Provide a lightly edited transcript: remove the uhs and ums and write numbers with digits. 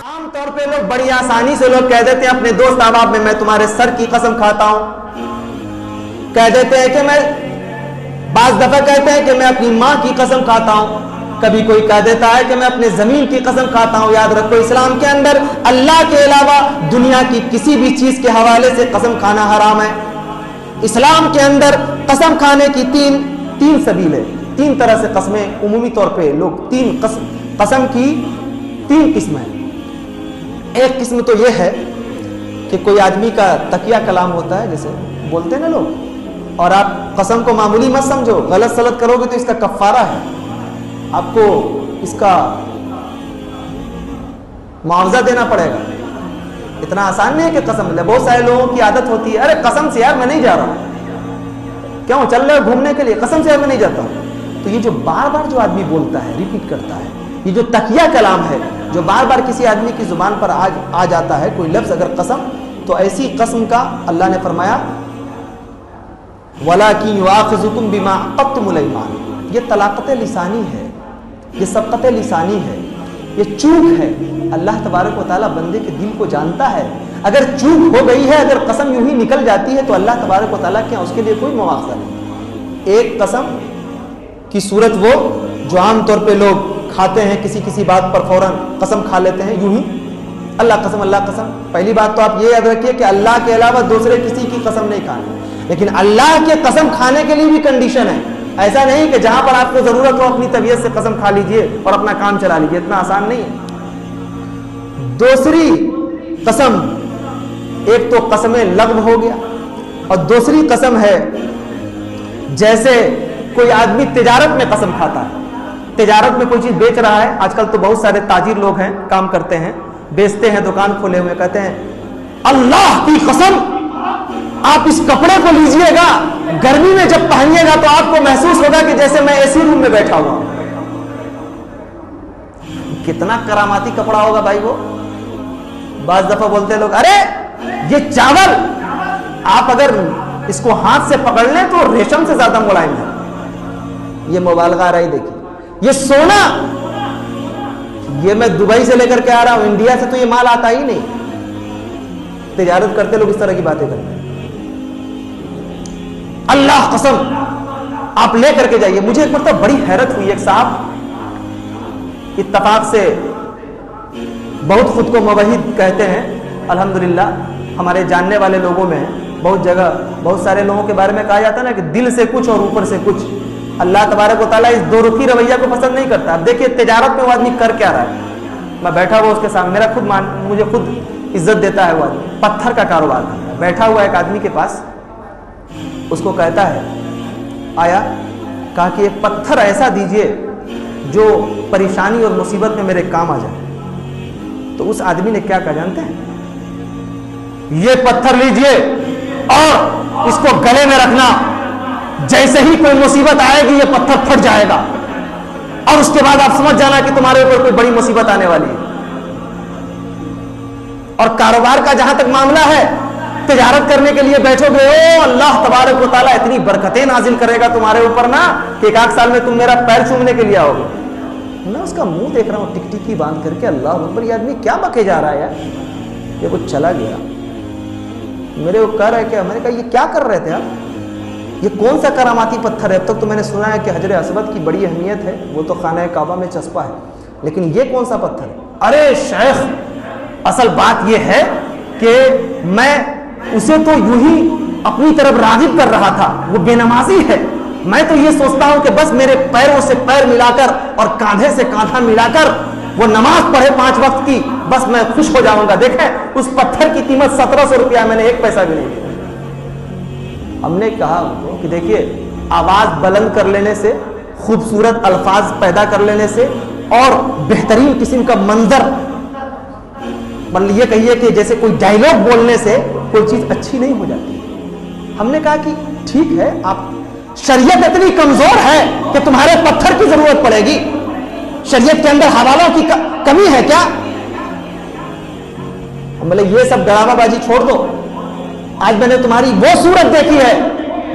عام طور پہ لوگ بڑی آسانی سے لوگ کہہ دیتے ہیں اپنے دوست احباب میں تمہارے سر کی قسم کھاتا ہوں، کہہ دیتے ہیں کہ میں بعض دفعہ کہتے ہیں کہ میں اپنی ماں کی قسم کھاتا ہوں، کبھی کوئی کہہ دیتا ہے کہ میں اپنے زمین کی قسم کھاتا ہوں۔ یاد رکھو اسلام کے اندر اللہ کے علاوہ دنیا کی کسی بھی چیز کے حوالے سے قسم کھانا حرام ہے۔ اسلام کے اندر قسم کھانے کی تین سبیلیں، تین طرح سے قسمیں عمومی طور پہ لوگ قسم کی تین قسمیں ہیں۔ ایک قسم تو یہ ہے کہ کوئی آدمی کا تکیہ کلام ہوتا ہے جیسے بولتے ہیں نا لوگ، اور آپ قسم کو معمولی مت سمجھو، غلط سلط کرو گے تو اس کا کفارہ ہے، آپ کو اس کا معاوضہ دینا پڑے گا۔ اتنا آسان نہیں ہے کہ قسم لے۔ بہت سارے لوگوں کی عادت ہوتی ہے، ارے قسم سے یار میں نہیں جا رہا ہوں، کیوں چل رہے گھومنے کے لیے، قسم سے یار میں نہیں جاتا ہوں۔ تو یہ جو بار بار جو آدمی بولتا ہے، ریپیٹ کرتا ہے، یہ جو تکیہ کلام ہے جو بار بار کسی آدمی کی زبان پر آ جاتا ہے کوئی لفظ اگر قسم، تو ایسی قسم کا اللہ نے فرمایا وَلَٰكِن يُؤَاخِذُكُم بِمَا عَقَدتُّمُ الْأَيْمَانَ، یہ طلاقت لسانی ہے، یہ سبقت لسانی ہے، یہ چوک ہے۔ اللہ تبارک و تعالیٰ بندے کے دل کو جانتا ہے، اگر چوک ہو گئی ہے، اگر قسم یوں ہی نکل جاتی ہے تو اللہ تبارک و تعالیٰ کیا اس کے لیے کوئی مواخذہ نہیں۔ ایک قسم کی صورت وہ جو عام طور پہ لوگ کھاتے ہیں، کسی بات پر فوراً قسم کھا لیتے ہیں یوں ہی، اللہ قسم اللہ قسم۔ پہلی بات تو آپ یہ یاد رکھیے کہ اللہ کے علاوہ دوسرے کسی کی قسم نہیں کھانی، لیکن اللہ کے قسم کھانے کے لیے بھی کنڈیشن ہے۔ ایسا نہیں کہ جہاں پر آپ کو ضرورت ہو اپنی طبیعت سے قسم کھا لیجئے اور اپنا کام چلا لیجئے، اتنا آسان نہیں ہے۔ دوسری قسم، ایک تو قسم لغو ہو گیا، اور دوسری قسم ہے جیسے کوئی آدمی تجارت میں قسم کھاتا ہے، تجارت میں کوئی چیز بیچ رہا ہے، آج کل تو بہت سارے تاجر لوگ ہیں، کام کرتے ہیں، بیچتے ہیں، دکان کھولے ہوئے، کہتے ہیں اللہ کی قسم آپ اس کپڑے کو لیجئے گا، گرمی میں جب پہنیے گا تو آپ کو محسوس ہوگا کہ جیسے میں اے سی روم میں بیٹھا ہوا ہوں۔ کتنا کراماتی کپڑا ہوگا بھائی وہ۔ بعض دفعہ بولتے ہیں لوگ ارے یہ چاول آپ اگر اس کو ہاتھ سے پکڑ لیں تو ریشم سے زیادہ ملائم ہے۔ یہ مبالغہ آ رہی دیکھیے۔ یہ سونا، یہ میں دبئی سے لے کر کے آ رہا ہوں، انڈیا سے تو یہ مال آتا ہی نہیں۔ تجارت کرتے لوگ اس طرح کی باتیں کرتے ہیں۔ اللہ قسم آپ لے کر کے جائیے۔ مجھے ایک مرتبہ بڑی حیرت ہوئی، ایک صاحب اتفاق سے بہت خود کو موحد کہتے ہیں، الحمدللہ ہمارے جاننے والے لوگوں میں بہت جگہ بہت سارے لوگوں کے بارے میں کہا جاتا ہے نا کہ دل سے کچھ اور اوپر سے کچھ۔ اللہ تبارک و تعالیٰ اس دو رخی رویہ کو پسند نہیں کرتا۔ اب دیکھیے تجارت میں وہ آدمی کر کیا رہا ہے، میں بیٹھا ہوا اس کے سامنے، مجھے خود عزت دیتا ہے وہ آدمی، پتھر کا کاروبار کرتا ہے، بیٹھا ہوا ایک آدمی کے پاس، اس کو کہتا ہے آیا، کہا کہ ایک پتھر ایسا دیجئے جو پریشانی اور مصیبت میں میرے کام آ جائے۔ تو اس آدمی نے کیا کہا جانتے ہیں؟ یہ پتھر لیجئے اور اس کو گلے میں رکھنا، جیسے ہی کوئی مصیبت آئے گی یہ پتھر پھٹ جائے گا، اور اس کے بعد آپ سمجھ جانا کہ تمہارے اوپر کوئی بڑی مصیبت آنے والی ہے۔ اور کاروبار کا جہاں تک معاملہ ہے، تجارت کرنے کے لیے بیٹھو گے، او اللہ تبارک و تعالیٰ اتنی برکتیں نازل کرے گا تمہارے اوپر نا کہ ایک آدھ سال میں تم میرا پیر چومنے کے لیے آؤ گے۔ میں اس کا منہ دیکھ رہا ہوں ٹکٹکی باندھ کر کے، اللہ اکبر، یہ آدمی کیا بکے جا رہا ہے یار۔ یہ کچھ چلا گیا، میرے کو کہہ رہا ہے کہ میں نے کہا یہ کیا کر رہے تھے آپ، یہ کون سا کراماتی پتھر ہے؟ اب تک تو میں نے سنا ہے کہ حجر اسود کی بڑی اہمیت ہے، وہ تو خانہ کعبہ میں چسپا ہے، لیکن یہ کون سا پتھر ہے؟ ارے شیخ اصل بات یہ ہے کہ میں اسے تو یوں ہی اپنی طرف راغب کر رہا تھا، وہ بے نمازی ہے، میں تو یہ سوچتا ہوں کہ بس میرے پیروں سے پیر ملا کر اور کاندھے سے کاندھا ملا کر وہ نماز پڑھے 5 وقت کی، بس میں خوش ہو جاؤں گا۔ دیکھیں اس پتھر کی قیمت 1700 روپیہ، میں نے 1 پیسہ بھی نہیں دیا۔ ہم نے کہا ان کو کہ دیکھیے آواز بلند کر لینے سے، خوبصورت الفاظ پیدا کر لینے سے اور بہترین قسم کا منظر، یہ کہیے کہ جیسے کوئی ڈائیلاگ بولنے سے کوئی چیز اچھی نہیں ہو جاتی۔ ہم نے کہا کہ ٹھیک ہے، آپ شریعت اتنی کمزور ہے کہ تمہارے پتھر کی ضرورت پڑے گی، شریعت کے اندر حوالوں کی کمی ہے کیا؟ ہم بولے یہ سب ڈرامہ بازی چھوڑ دو، آج میں نے تمہاری وہ صورت دیکھی ہے